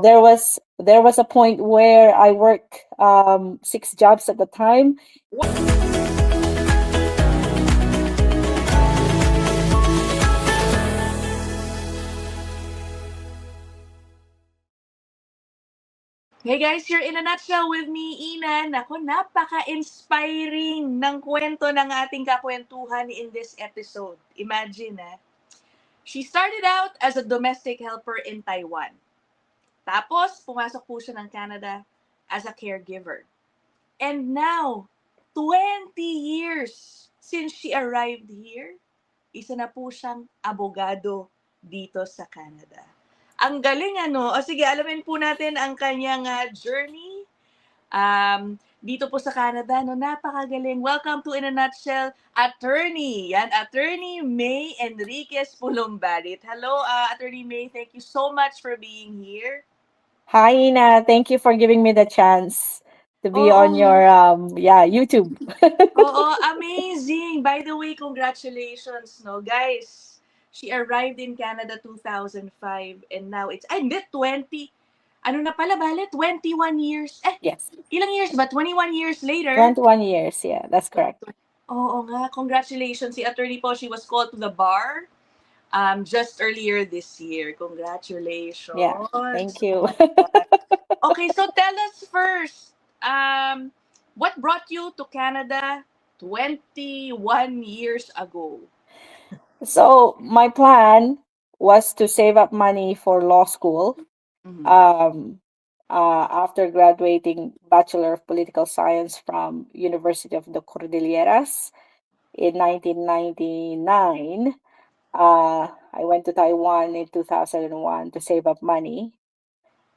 there was a point where I work 6 jobs at the time. Hey guys, you're in a nutshell with me, Ina. Naku, napaka-inspiring ng kwento ng ating kakwentuhan in this episode. Imagine, she started out as a domestic helper in Taiwan. Tapos, pumasok po siya ng Canada as a caregiver. And now, 20 years since she arrived here, isa na po siyang abogado dito sa Canada. Ang galing ano. O sige, alamin po natin ang kanyang journey dito po sa Canada. No, napakagaling. Welcome to In a Nutshell, Attorney. Yan, Attorney May Enriquez Pulumbarit. Hello, Attorney May. Thank you so much for being here. Hi, Ina. Thank you for giving me the chance to be on your YouTube. Oo, amazing. By the way, congratulations, no, guys. She arrived in Canada 2005 and now it's, hindi, 20. Ano na pala, bale? 21 years. Yes. Ilang years ba? 21 years later? 21 years, yeah, that's correct. Oo nga, congratulations. Si Attorney po, she was called to the bar just earlier this year. Congratulations. Yeah, thank you. Okay, so tell us first, what brought you to Canada 21 years ago? So my plan was to save up money for law school. After graduating Bachelor of Political Science from University of the Cordilleras in 1999, I went to Taiwan in 2001 to save up money.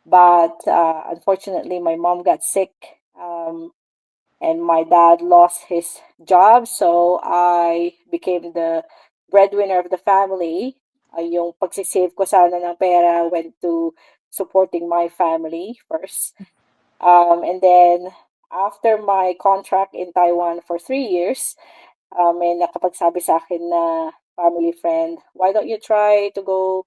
But unfortunately, my mom got sick, and my dad lost his job, so I became the breadwinner of the family. Yung pagsisave ko sana ng pera went to supporting my family first. And then, after my contract in Taiwan for 3 years, may nakapagsabi sa akin na family friend, why don't you try to go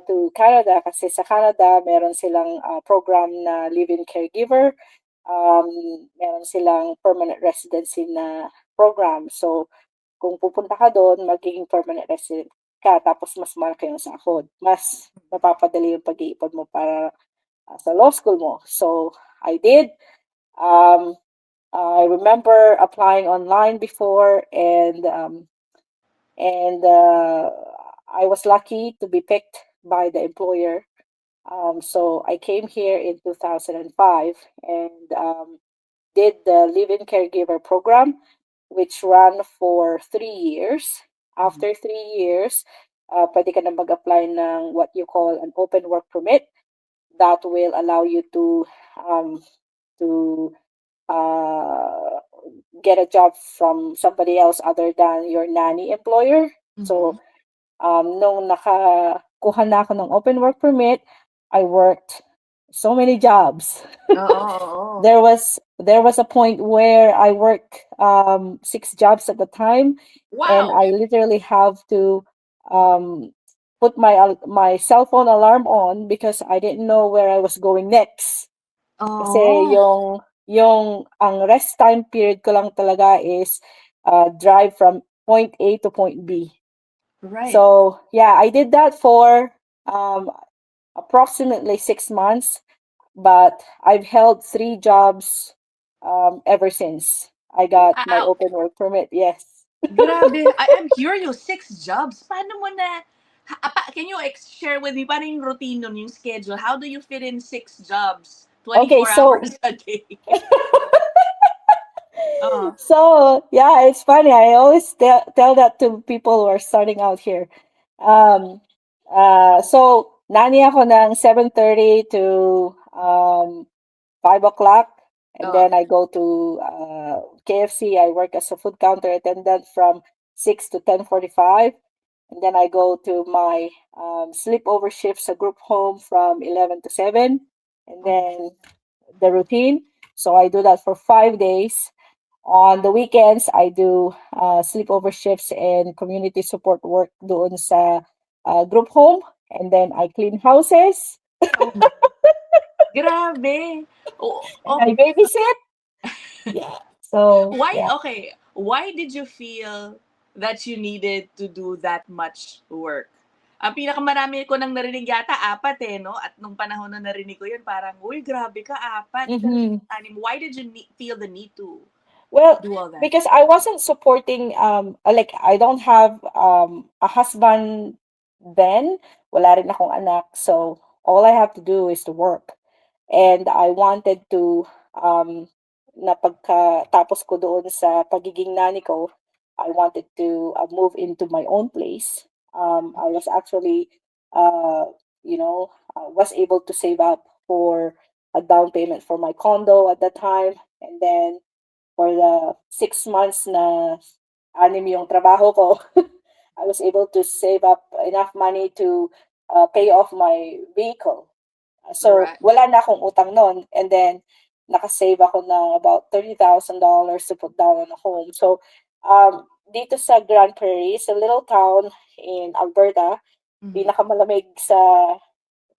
to Canada? Kasi sa Canada, meron silang program na live-in caregiver. Meron silang permanent residency na program. So, kung pupunta ka doon, magiging permanent resident ka, tapos mas malaki yung sahod. Mas mapapadali yung pag-iipon mo para sa law school mo. So, I did. I remember applying online before, and I was lucky to be picked by the employer. So I came here in 2005 and did the live-in caregiver program, which ran for 3 years. After 3 years, pwede ka na mag-apply ng what you call an open work permit that will allow you to get a job from somebody else other than your nanny employer. So, nung nakakuha na ako ng open work permit, I worked so many jobs. There was a point where I worked 6 jobs at the time. Wow. And I literally have to put my cell phone alarm on because I didn't know where I was going next. Kasi yung ang rest time period ko lang talaga is drive from point A to point B. Right. So, yeah, I did that for approximately 6 months, but I've held 3 jobs ever since I got my open work permit. Yes. Grabe. I'm curious, 6 jobs? Paano mo na, can you share with me, paano yung routine nun, yung schedule? How do you fit in 6 jobs? 24 hours a day. So, yeah, it's funny. I always tell that to people who are starting out here. So, nani ako ng 7:30 to 5 o'clock. And then I go to KFC. I work as a food counter attendant from 6 to 10:45. And then I go to my sleepover shifts, a group home from 11 to 7. And then the routine. So I do that for 5 days. On the weekends, I do sleepover shifts and community support work doon sa group home. And then I clean houses. Grabe. And I babysit. Yeah. So, Why, yeah. okay, why did you feel that you needed to do that much work? Ang pinakamarami ko nang narinig yata, 4 eh, no? At nung panahon na narinig ko yun, parang, uy, grabe ka, 4. Pero Mhm. why did you feel the need to Well, do all that? because I wasn't supporting like I don't have a husband then. Wala rin akong anak. So all I have to do is to work. And I wanted to na pagkatapos ko doon sa pagiging nanny ko, I wanted to move into my own place. I was actually was able to save up for a down payment for my condo at that time, and then for the 6 months na anim yung trabaho ko, I was able to save up enough money to pay off my vehicle. So, Right. wala na akong utang noon. And then, nakasave ako ng about $30,000 to put down on a home. So, dito sa Grand Prairie, it's a little town in Alberta, Mhm. pinakamalamig sa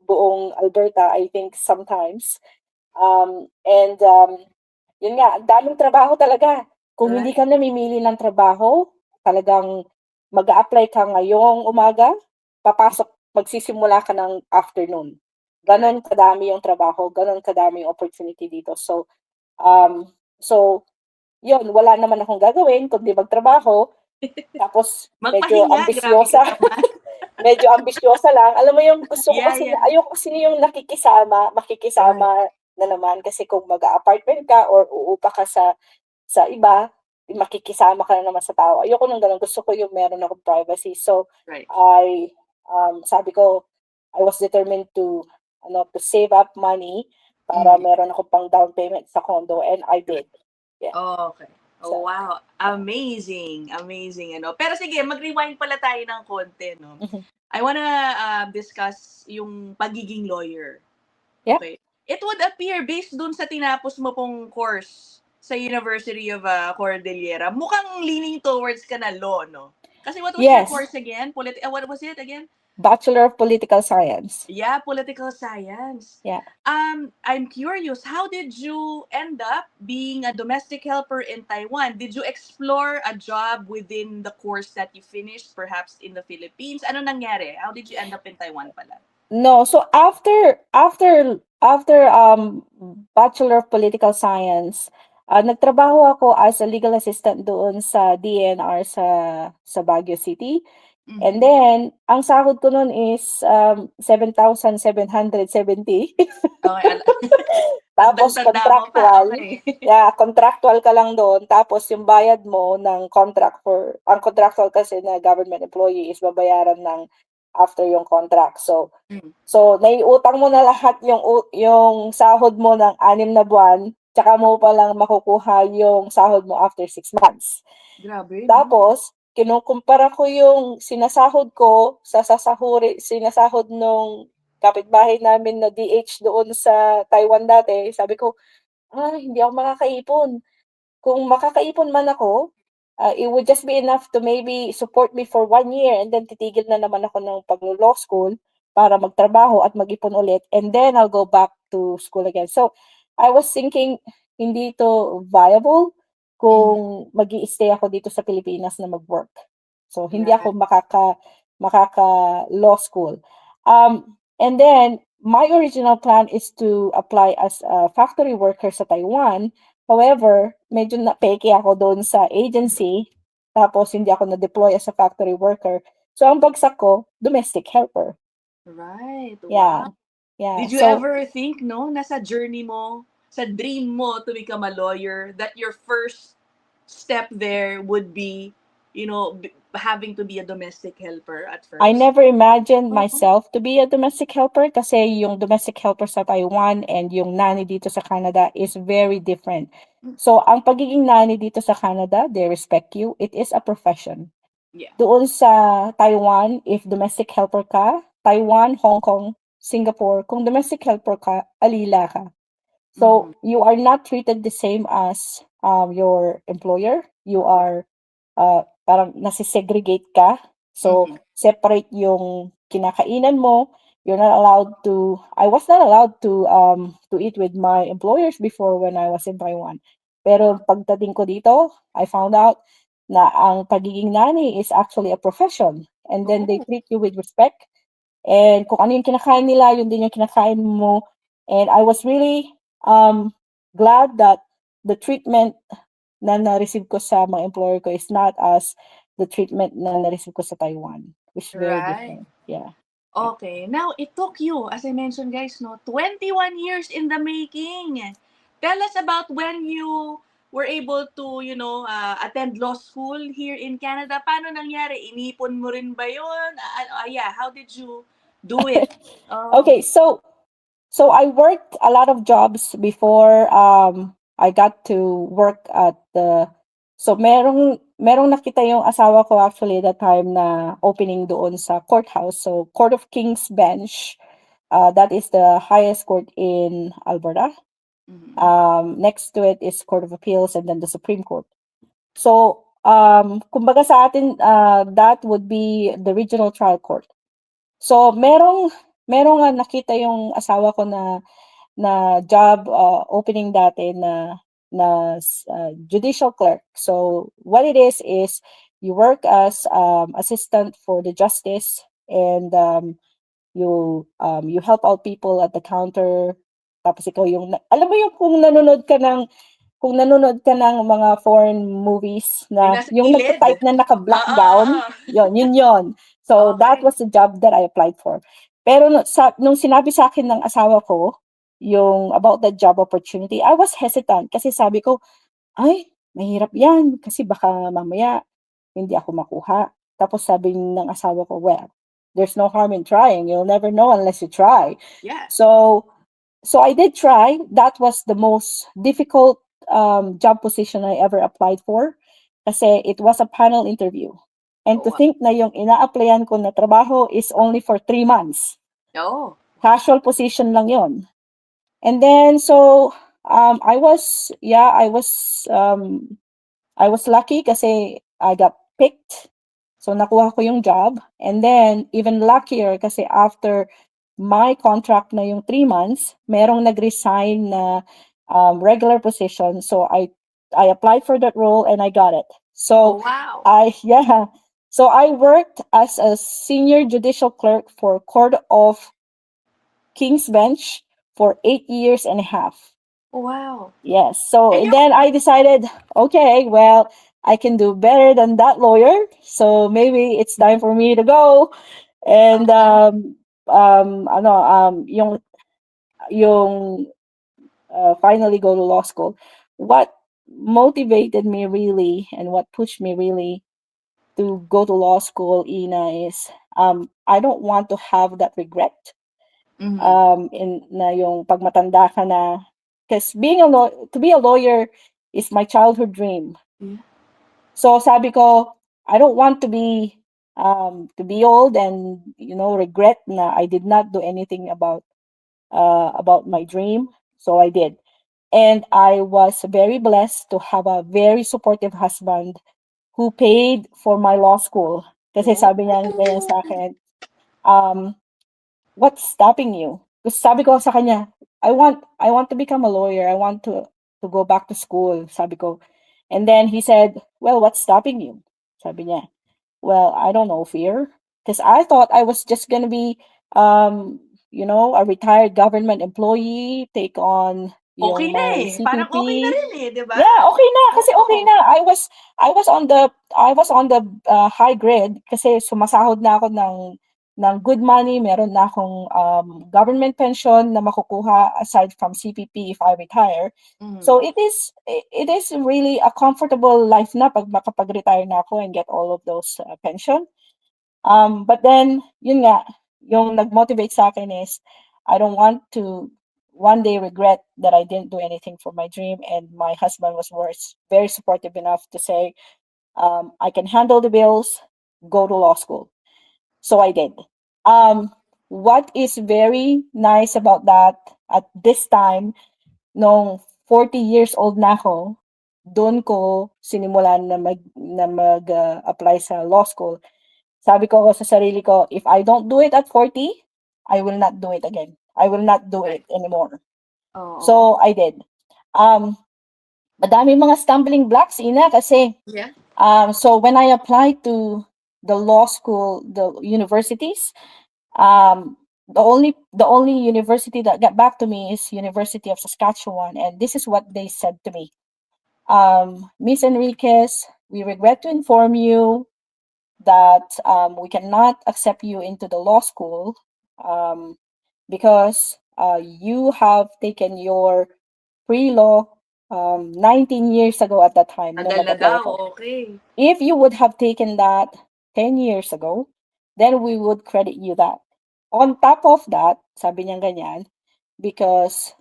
buong Alberta, I think, sometimes. Yun nga, ang daming trabaho talaga. Kung hindi Right. ka namimili ng trabaho, talagang mag-a-apply ka ngayong umaga, magsisimula ka ng afternoon. Ganon kadami yung trabaho, ganon kadami yung opportunity dito. So, yun, wala naman akong gagawin kundi magtrabaho. Tapos, medyo Magpahinga, grabe ka ambisyosa. naman. Medyo ambisyosa lang. Alam mo yung gusto ko Yeah, kasi, yeah. ayoko kasi yung makikisama na naman kasi kung mag-apartment ka or uupa ka sa iba, makikisama ka na naman sa tao. Ayoko nang ganun. Gusto ko yung meron akong privacy. So, Right. sabi ko, I was determined to save up money para meron ako pang down payment sa condo, and I did. Yeah. Oh, okay. Oh, So, wow. Amazing. Amazing, ano. Pero sige, mag-rewind pala tayo ng konti, no? mhm. I wanna discuss yung pagiging lawyer. Yeah. Okay. It would appear, based dun sa tinapos mo pong course sa University of Cordillera, mukhang leaning towards ka na law, no? Kasi what was your Yes. course again? What was it again? Bachelor of Political Science. Yeah, political science. Yeah. I'm curious, how did you end up being a domestic helper in Taiwan? Did you explore a job within the course that you finished, perhaps in the Philippines? Ano nangyari? How did you end up in Taiwan pala? No, so after Bachelor of Political Science, nagtrabaho ako as a legal assistant doon sa DNR sa Baguio City. And then, ang sahod ko noon is 7,770. Okay. Tapos Tanda mo pa. contractual. Okay. Yeah, contractual ka lang doon. Tapos yung bayad mo ng ang contractual kasi na government employee is babayaran ng after yung contract. So naiutang mo na lahat yung sahod mo ng 6 na buwan, tsaka mo pa lang makukuha yung sahod mo after 6 months. Grabe. Tapos, kinukumpara ko yung sinasahod ko sa sinasahod nung kapitbahay namin na DH doon sa Taiwan dati. Sabi ko, hindi ako makakaipon. Kung makakaipon man ako, it would just be enough to maybe support me for 1 year, and then titigil na naman ako ng pag-law school para magtrabaho at mag-ipon ulit, and then I'll go back to school again. So, I was thinking, hindi to viable kung mag-i-stay ako dito sa Pilipinas na mag-work. So, hindi ako makaka-law school. And then, my original plan is to apply as a factory worker sa Taiwan. However, medyo na-peke ako doon sa agency, tapos hindi ako na-deploy as a factory worker. So, ang bagsak ko, domestic helper. Right. Yeah. Wow. Yeah. Did you So, ever think, no, nasa journey mo, sa dream mo to become a lawyer, that your first step there would be, having to be a domestic helper at first? I never imagined myself to be a domestic helper kasi yung domestic helper sa Taiwan and yung nanny dito sa Canada is very different. So, ang pagiging nanny dito sa Canada, they respect you. It is a profession. Yeah. Doon sa Taiwan, if domestic helper ka, Taiwan, Hong Kong, Singapore, kung domestic helper ka, alila ka. So, you are not treated the same as your employer. You are parang nasisegregate ka. So, separate yung kinakainan mo, I was not allowed to eat with my employers before when I was in Taiwan. Pero pagdating ko dito, I found out na ang pagiging nanny is actually a profession. And then they Oh. treat you with respect. And kung ano yung kinakain nila, yun din yung kinakain mo. And I was really glad that the treatment na na-receive ko sa mga employer ko is not as the treatment na na-receive ko sa Taiwan, which is very Right. different. Yeah. Okay. Now, it took you, as I mentioned, guys, no, 21 years in the making. Tell us about when you were able to, attend law school here in Canada. Paano nangyari? Inipon mo rin ba yun? Yeah, how did you do it? Oh. Okay, so I worked a lot of jobs before I got to work at the so merong nakita yung asawa ko actually that time na opening doon sa courthouse. So Court of King's Bench, that is the highest court in Alberta. Next to it is Court of Appeals and then the Supreme Court. So kumbaga sa atin that would be the regional trial court. So merong nakita yung asawa ko na job opening dati na judicial clerk. So what it is you work as assistant for the justice and you help out people at the counter. Tapos ikaw yung alam mo yung kung nanonood ka ng mga foreign movies na nasa yung gilid? nagta-type na naka-black Oo, gown, oo. yun. So that Okay. was the job that I applied for. Pero nung sinabi sa akin ng asawa ko yung about that job opportunity, I was hesitant kasi sabi ko, ay, mahirap yan kasi baka mamaya hindi ako makuha. Tapos sabi ng asawa ko, well, there's no harm in trying. You'll never know unless you try. Yeah. So I did try. That was the most difficult job position I ever applied for kasi it was a panel interview. And to Oh, think na yung ina-applyan ko na trabaho is only for 3 months. oh. Casual position lang yon. And then so I was lucky kasi I got picked. So nakuha ko yung job. And then even luckier kasi after my contract na yung 3 months, merong nag-resign na regular position. So I applied for that role and I got it. So Oh, wow. So I worked as a senior judicial clerk for Court of King's Bench for 8 years and a half. Wow. Yes. So And then I decided, okay, well, I can do better than that lawyer. So maybe it's time for me to go. And yung finally go to law school. What motivated me really and what pushed me really to go to law school, Ina, is I don't want to have that regret. In na yung pag matanda ka na, because to be a lawyer is my childhood dream. Yeah. So sabi ko, I don't want to be old and regret na I did not do anything about my dream. So I did. And I was very blessed to have a very supportive husband who paid for my law school. Kasi sabi niya ganyan sa akin, what's stopping you? Kasi sabi ko sa kanya, I want to become a lawyer. I want to go back to school, sabi ko. And then he said, well, what's stopping you? Sabi niya, well, I don't know, fear. Because I thought I was just going to be, a retired government employee, take on Okay yung na my eh. Parang okay na CPP. rin eh, di ba? Yeah, okay na kasi Oo. okay na. I was on the high grade kasi sumasahod na ako ng good money. Meron na akong government pension na makukuha aside from CPP if I retire. So it is really a comfortable life na pag makapag-retire na ako and get all of those pension. But then yun nga, yung nag-motivate sa akin is I don't want to one day regret that I didn't do anything for my dream, and my husband was very supportive enough to say, I can handle the bills, go to law school. So I did. What is very nice about that at this time, nung 40 years old na ako, doon ko sinimulan na mag apply sa law school. Sabi ko sa sarili ko, if I don't do it at 40, I will not do it again. I will not do it anymore. Oo. So, I did. Madami mga stumbling blocks, Ina, kasi Yeah. so when I applied to the law school, the universities, the only university that got back to me is University of Saskatchewan, and this is what they said to me. Miss Enriquez, we regret to inform you that we cannot accept you into the law school because you have taken your pre-law 19 years ago at that time. nung Tagal na nag-apply daw, ako. okay. If you would have taken that 10 years ago, then we would credit you that. On top of that, sabi niya ganyan, because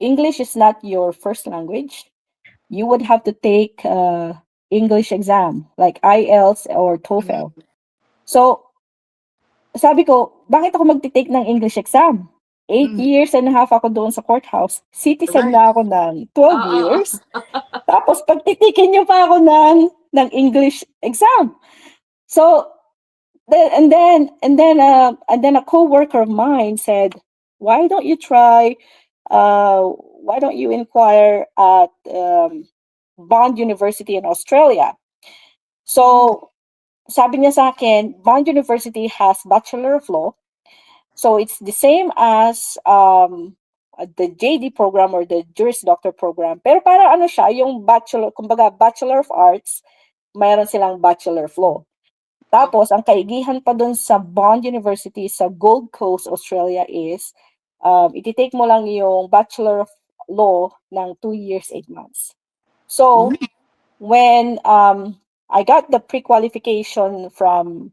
English is not your first language, you would have to take English exam like IELTS or TOEFL. So, sabi ko, bakit ako magti-take ng English exam? 8 years and a half ako doon sa courthouse. Citizen Right. na ako ng 12 years. Tapos pagtitikin niyo pa ako ng English exam. So, and then a co-worker of mine said, why don't you try, why don't you inquire at Bond University in Australia? So, sabi niya sa akin, Bond University has Bachelor of Law. So it's the same as the JD program or the Juris Doctor program. Pero para ano siya, yung bachelor, kumbaga Bachelor of Arts, mayroon silang Bachelor of Law. Tapos, ang kaigihan pa dun sa Bond University sa Gold Coast, Australia is, ititake mo lang yung Bachelor of Law ng 2 years, 8 months. So, when I got the pre-qualification from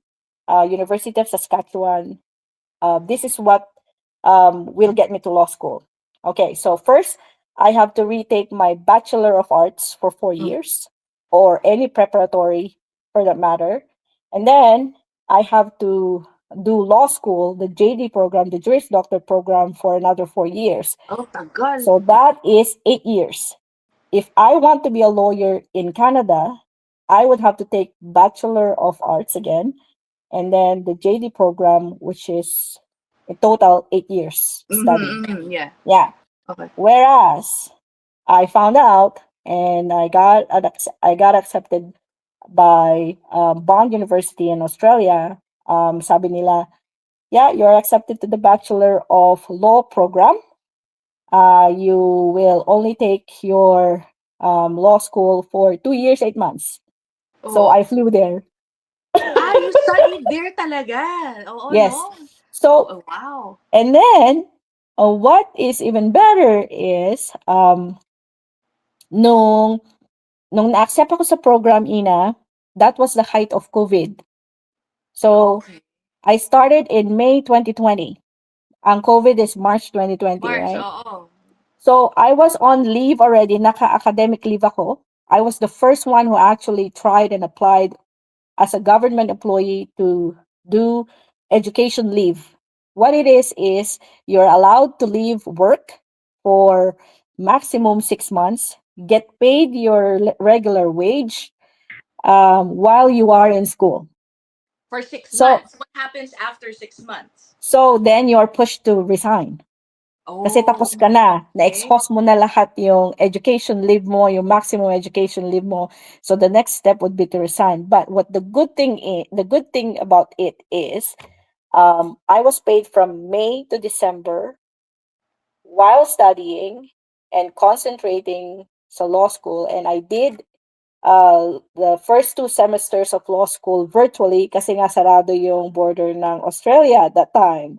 University of Saskatchewan, this is what will get me to law school. Okay, so first, I have to retake my Bachelor of Arts for 4 years, or any preparatory for that matter. And then, I have to do law school, the JD program, the Juris Doctor program for another 4 years. Oh, tagal. So that is 8 years. If I want to be a lawyer in Canada, I would have to take Bachelor of Arts again, and then the JD program, which is in total 8 years study. Yeah. Yeah. Okay. Whereas I found out and I got accepted by Bond University in Australia. Sabi nila, yeah, you're accepted to the Bachelor of Law program. You will only take your law school for 2 years, 8 months. So I flew there. You studied there talaga? Oo, Yes. no? So, wow. And then, what is even better is, nung na-accept ako sa program, Ina, that was the height of COVID. So, I started in May 2020. Ang COVID is March 2020, right? Oo. So, I was on leave already. Naka-academic leave ako. I was the first one who actually tried and applied as a government employee to do education leave. What it is you're allowed to leave work for maximum 6 months, get paid your regular wage while you are in school. For 6 months. What happens after 6 months? So then you're pushed to resign. Kasi tapos ka na. Na-exhaust mo na lahat yung education leave mo, yung maximum education leave mo. So the next step would be to resign. But what the good thing about it is, I was paid from May to December while studying and concentrating sa law school. And I did the first 2 semesters of law school virtually kasi nga sarado yung border ng Australia at that time.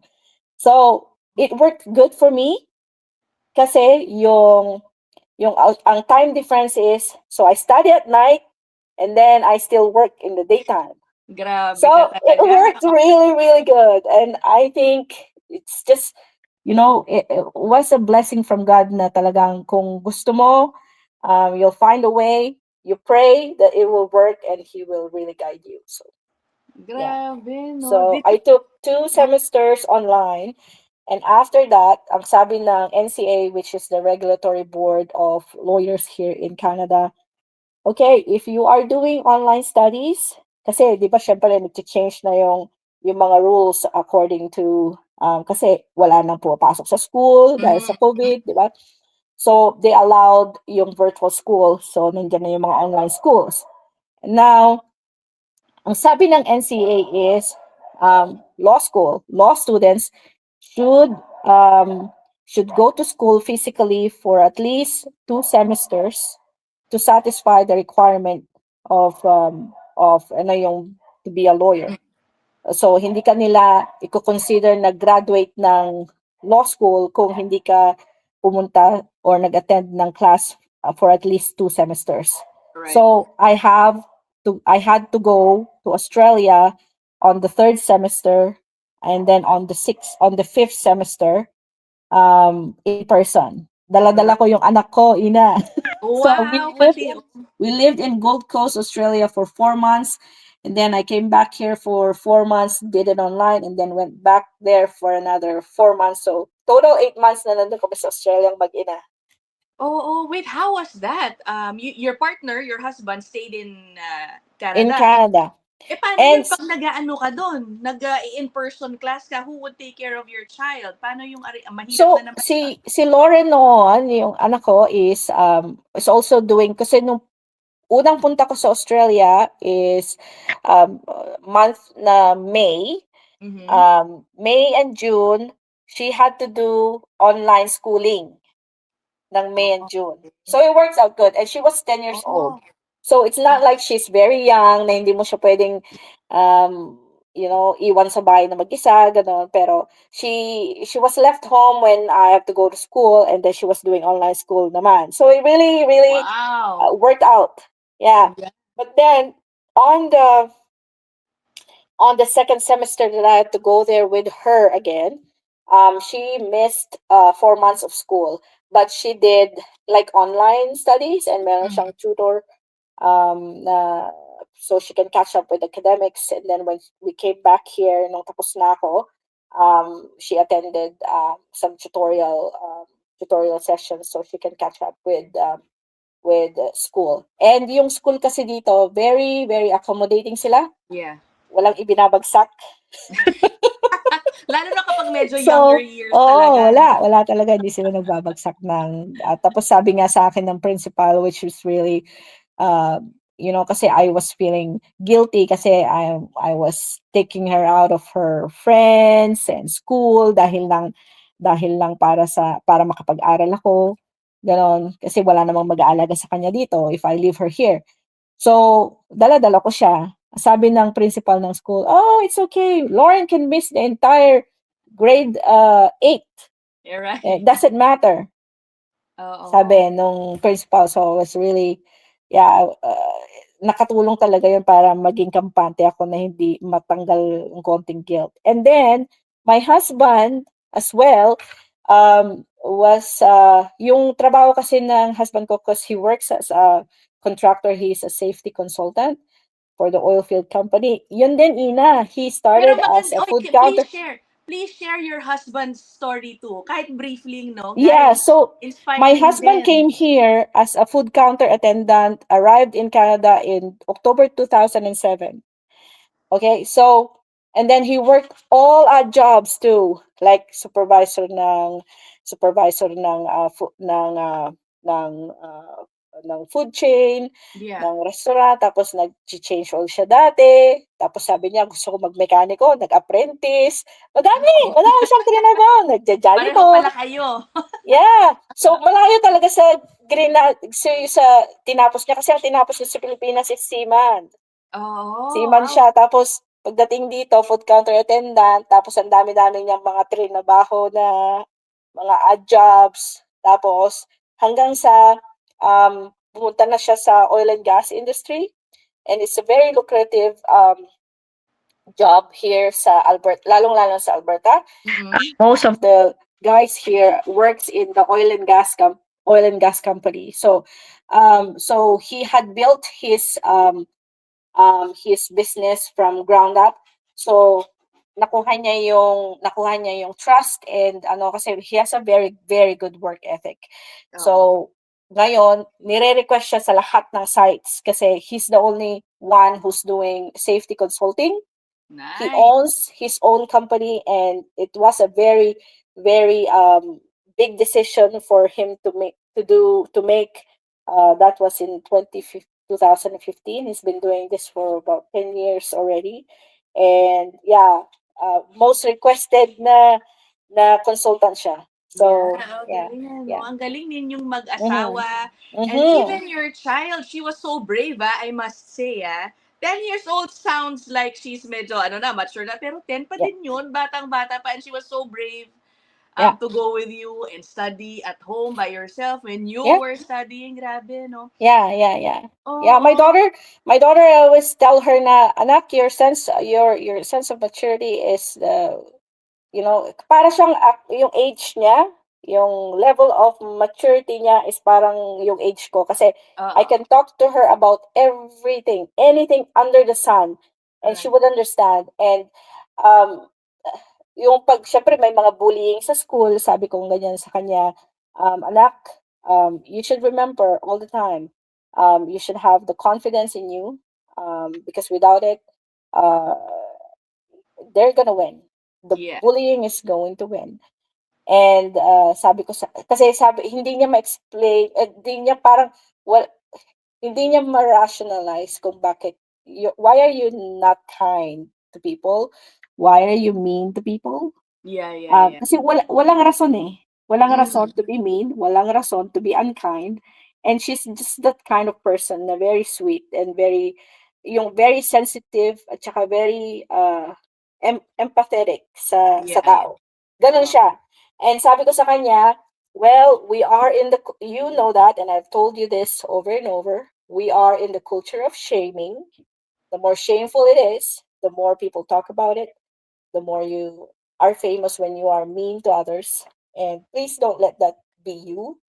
So, it worked good for me kasi ang time difference is, so I study at night and then I still work in the daytime. Grabe So, ka talaga. it worked really, really good. And I think it's just, it was a blessing from God na talagang kung gusto mo, you'll find a way, you pray that it will work and He will really guide you. So, grabe, no? So, I took 2 semesters online. And after that, ang sabi ng NCA, which is the Regulatory Board of Lawyers here in Canada, okay, if you are doing online studies, kasi di ba syempre nag-change na yung yung mga rules according to kasi wala nang pumapasok sa school dahil sa COVID, di ba? So they allowed yung virtual school. So nandiyan na yung mga online schools. Now, ang sabi ng NCA is law students should go to school physically for at least 2 semesters to satisfy the requirement of ano yung to be a lawyer. So hindi ka nila i-consider na graduate ng law school kung hindi ka pumunta or nag-attend ng class for at least 2 semesters. Right. So I had to go to Australia on the 3rd semester and then on the 5th semester in person. Dala-dala ko yung anak ko, ina. So Wow, we lived in Gold Coast, Australia for 4 months. And then I came back here for 4 months, did it online, and then went back there for another 4 months. So total 8 months na nandun kami sa Australia mag-ina. Oh, wait, how was that? Your partner, your husband, stayed in Canada. In Canada. Paano yun pag nag-ano ka doon? In-person class ka, who would take care of your child? Paano yung mahirap so, na naman? si Lauren noon, yung anak ko is also doing, kasi nung unang punta ko sa Australia is month na May. May and June, she had to do online schooling ng May and June. So it works out good. And she was 10 years old. So it's not like she's very young na hindi mo siya pwedeng iwan sa bahay na mag-isa, gano'n. Pero she was left home when I have to go to school, and then she was doing online school naman. So it really, really worked out. Yeah. But then on the second semester that I had to go there with her again, she missed 4 months of school. But she did like online studies, and meron siyang tutor so she can catch up with academics. And then when we came back here, nung tapos na ako, she attended some tutorial sessions so she can catch up with school. And yung school kasi dito, very, very accommodating sila. Yeah. Walang ibinabagsak. Lalo na kapag medyo younger years talaga. Wala talaga, hindi sila nagbabagsak ng tapos sabi nga sa akin ng principal, which was really kasi I was feeling guilty kasi I was taking her out of her friends and school dahil lang para makapag-aral ako. Ganon, kasi wala namang mag-aalaga sa kanya dito if I leave her here. So, dala-dala ko siya. Sabi ng principal ng school, oh, it's okay. Lauren can miss the entire grade 8. Yeah, right. It doesn't matter. Sabi nung principal. So, it was really, nakatulong talaga yun para maging kampante ako na hindi matanggal ang konting guilt. And then, my husband as well, was, yung trabaho kasi ng husband ko, because he works as a contractor, he's a safety consultant for the oil field company. Yun din, Ina. He started as a food counter. Please share your husband's story too. Kahit briefly, no? Guys, yeah, so my inspiring husband came here as a food counter attendant, arrived in Canada in October 2007. Okay, so, and then he worked all odd jobs too, like supervisor ng food chain, ng restaurant, tapos nag-change oil siya dati, tapos sabi niya gusto ko mag-mekaniko, nag-apprentice, madami siyang tinanabaw, nagja-janitor. Pareho pala kayo. Yeah, so malayo talaga sa tinapos niya, kasi ang tinapos niya sa Pilipinas is seaman. Seaman siya, tapos pagdating dito, food counter attendant, tapos ang dami-dami niyang mga trinabaho na mga odd jobs, tapos hanggang sa pumunta na siya sa oil and gas industry, and it's a very lucrative job here sa Alberta, lalong-lalo sa Alberta. Most of the guys here works in the oil and gas company. So he had built his business from ground up. So nakuha niya yung trust, and kasi he has a very, very good work ethic. So ngayon, nire-request siya sa lahat ng sites kasi he's the only one who's doing safety consulting He Nice. owns his own company, and it was a very, very big decision for him to make. That was in 2015. He's been doing this for about 10 years already, and yeah, most requested na consultant siya. So Yeah, yeah, galing ano. yeah. Ang galing ninyong Mm-hmm. mag-asawa. And Mm-hmm. even your child, she was so brave, I must say, 10 years old sounds like she's medyo, mature na. Pero 10 pa Yeah, din yun, batang-bata pa. And she was so brave yeah, to go with you and study at home by yourself when you yeah. were studying. Grabe, no? Yeah, yeah, yeah. Yeah, Oo. my daughter, I always tell her na, anak, your sense of maturity is the, para siyang yung age niya, yung level of maturity niya is parang yung age ko kasi I Oo. can talk to her about everything, anything under the sun, and she Right. would understand. And um yung syempre may mga bullying sa school, sabi ko ganyan sa kanya, anak, you should remember all the time, you should have the confidence in you, because without it, uh, they're gonna win. The Yeah. bullying is going to win. And sabi ko kasi sabi hindi niya ma-explain, hindi niya parang well, hindi niya ma-rationalize kung why are you not kind to people? Why are you mean to people? Yeah, yeah, yeah. Kasi walang rason eh. Walang rason to Mm. be mean, walang rason to be unkind. And she's just that kind of person na very sweet and very sensitive at saka very empathetic sa Yeah, yeah. tao. Ganun Oo. siya. And sabi ko sa kanya, well, we are you know that, and I've told you this over and over, we are in the culture of shaming. The more shameful it is, the more people talk about it, the more you are famous when you are mean to others. And please don't let that be you,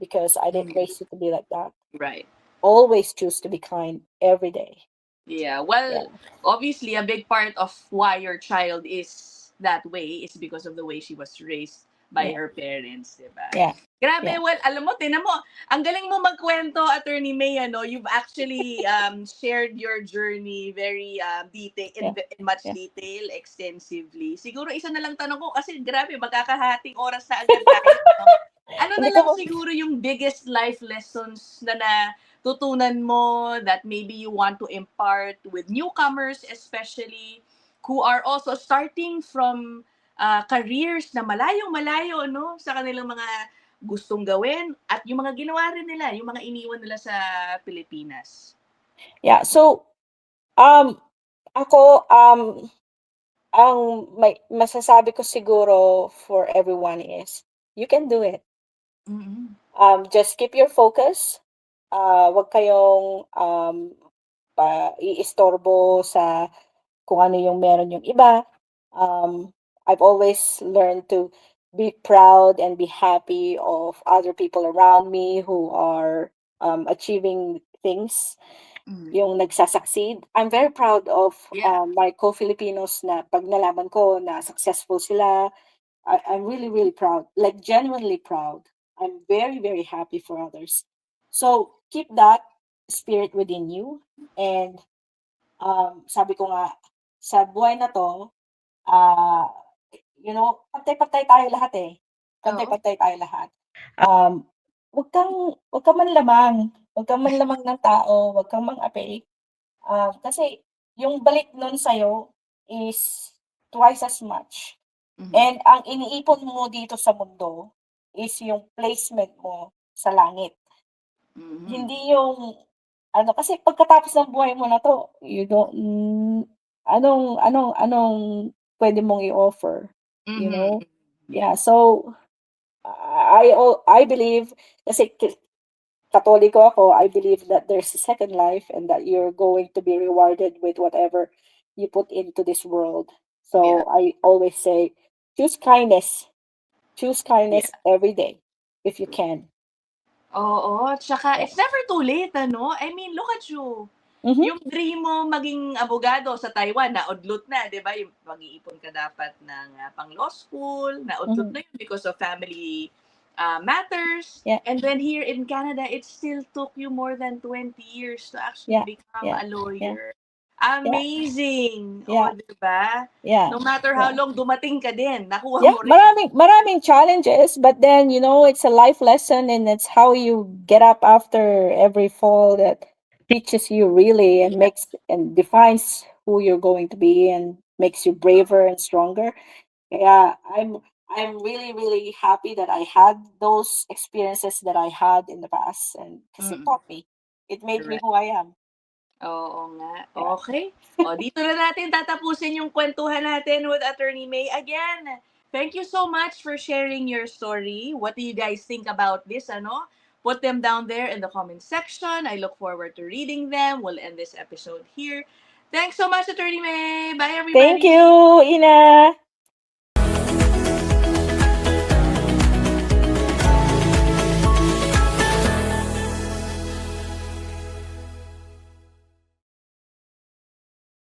because I didn't Mm. raise you to be like that. Right. Always choose to be kind every day. Yeah. Well, Yeah, obviously, a big part of why your child is that way is because of the way she was raised by yeah, her parents, diba? yeah, Grabe, yeah, well, alam mo, tinan mo, ang galing mo magkwento, Attorney May, you've actually shared your journey very yeah, in much yeah. detail, extensively. Siguro isa na lang tanong ko, kasi grabe, magkakahating oras na agad tayo, no? Ano na Hindi lang ko, siguro yung biggest life lessons na natutunan mo that maybe you want to impart with newcomers, especially, who are also starting from careers na malayong-malayo, no, sa kanilang mga gustong gawin at yung mga ginawa rin nila, yung mga iniwan nila sa Pilipinas. yeah. So, um, ako, ang masasabi ko siguro for everyone is, you can do it. Mm. Just keep your focus. Wag kayong iistorbo sa kung ano yung meron yung iba. I've always learned to be proud and be happy of other people around me who are achieving things, Mm. yung nagsasucceed. I'm very proud of Yeah. my co-Filipinos na pag nalaman ko na successful sila, I'm really, really proud, like genuinely proud. I'm very, very happy for others. So keep that spirit within you. And sabi ko nga, sa buhay na to, ah, pantay-pantay tayo lahat eh. Oo. Pantay-pantay tayo lahat. Um, wag kang manlamang. Wag kang manlamang ng tao. Wag kang mang-api. Kasi yung balik nun sa'yo is twice as much. Mhm. And ang iniipon mo dito sa mundo is yung placement mo sa langit. Mhm. Hindi yung kasi pagkatapos ng buhay mo na 'to, anong puwede mong i-offer, you Mhm. know? Yeah. Yeah, so I believe kasi Katoliko ako, I believe that there's a second life and that you're going to be rewarded with whatever you put into this world. Yeah. So I always say, choose kindness. Choose Yeah. kindness every day if you can. Oo, tsaka Yeah. it's never too late, ano? I mean, look at you. Mhm. Yung dream mo maging abogado sa Taiwan, naudlot na, 'di ba? Yung mag-iipon ka dapat ng pang law school, naudlot Mhm. na yun because of family matters. Yeah. And then here in Canada, it still took you more than 20 years to actually Yeah. become Yeah. a Yeah. lawyer. Amazing. Yeah. O, diba? Yeah. No matter how Yeah. long, dumating ka din. Nakuha Yeah, mo rin. maraming challenges, but then, it's a life lesson, and it's how you get up after every fall that teaches you really and makes and defines who you're going to be and makes you braver and stronger. Yeah, I'm really, really happy that I had those experiences that I had in the past, and because it taught me. It made me Correct. who I am. Oo nga. Yeah. Okay. O, dito na natin tatapusin yung kwentuhan natin with Attorney May. Again, thank you so much for sharing your story. What do you guys think about this, ano? Put them down there in the comment section. I look forward to reading them. We'll end this episode here. Thanks so much, Attorney May. Bye, Thank everybody. you, Ina.